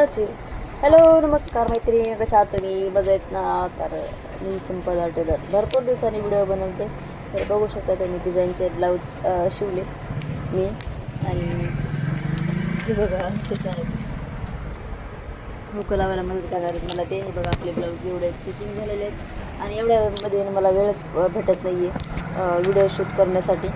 Hello नमस्कार मैत्रिणी, कशा आहात तुम्ही? मजा येत ना? तर मी संपदा टेलर भरपूर दिवसांनी व्हिडिओ बनवते. तर बघू शकता तुम्ही डिझाईनचे ब्लाऊज शिवले मी. आणि हे बघा आमचेच आहेत, हुक लावायला मदत करणार मला ते. हे बघा आपले ब्लाऊज एवढे स्टिचिंग झालेले आहेत आणि एवढ्यामध्ये मला वेळच भेटत नाही आहे व्हिडिओ शूट करण्यासाठी.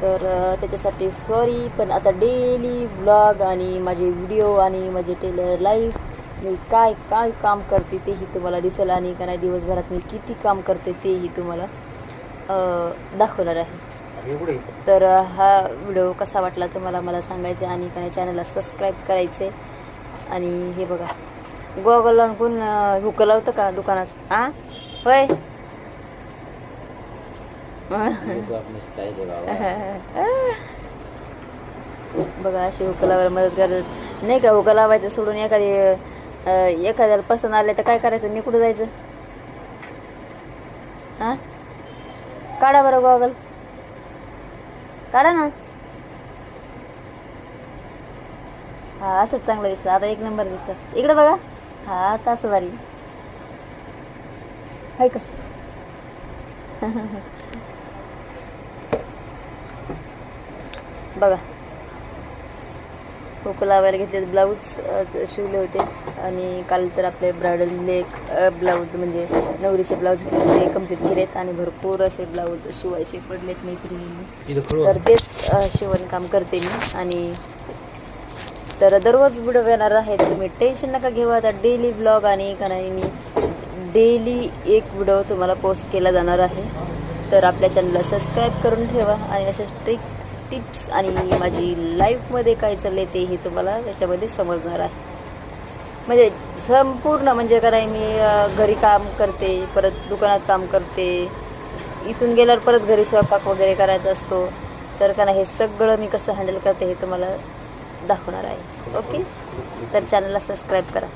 तर त्याच्यासाठी सॉरी, पण आता डेली ब्लॉग आणि माझे व्हिडिओ आणि माझे टेलर लाईफ मी काय काय काम करते तेही तुम्हाला दिसेल, आणि का नाही दिवसभरात मी किती काम करते तेही तुम्हाला दाखवणार आहे. तर हा व्हिडिओ कसा वाटला तुम्हाला मला सांगायचं आहे, आणि का नाही चॅनलला सबस्क्राईब करायचे. आणि हे बघा गॉगल लावून कोण हुक लावतं का दुकानात? होय बघा अशी हुक लावायला मदत करत नाही का? हुक लावायचं सोडून एखाद्याला पसंत आले तर काय करायचं? मी कुठं जायचं? काढा बरं गॉगल, काढा ना. हा असंच चांगलं दिसतं, आता एक नंबर दिसतं. इकडे बघा, हा आता असं भारी हाय का? बघा हुक लावायला घेतले ब्लाऊज शिवले होते. आणि काल तर आपले ब्रायडलले ब्लाऊज म्हणजे नवरीचे ब्लाऊज ते कम्प्लीट केलेत, आणि भरपूर असे ब्लाऊज शिवायचे पडलेत मैत्रिणींनी. तर तेच शिवणकाम करते मी. आणि तर दररोज व्हिडिओ येणार आहेत, तुम्ही टेन्शन नका घेऊ. आता डेली ब्लॉग आणि का नाही मी डेली एक व्हिडिओ तुम्हाला पोस्ट केला जाणार आहे. तर आपल्या चॅनलला सबस्क्राईब करून ठेवा, आणि अशा टिप्स आणि माझी लाईफमध्ये काय चालले तेही तुम्हाला त्याच्यामध्ये समजणार आहे. म्हणजे संपूर्ण म्हणजे का नाही मी घरी काम करते, परत दुकानात काम करते, इथून गेल्यावर परत घरी स्वयंपाक वगैरे करायचा असतो. तर का नाही हे सगळं मी कसं हँडल करते हे तुम्हाला दाखवणार आहे. ओके, तर चॅनलला सबस्क्राईब करा.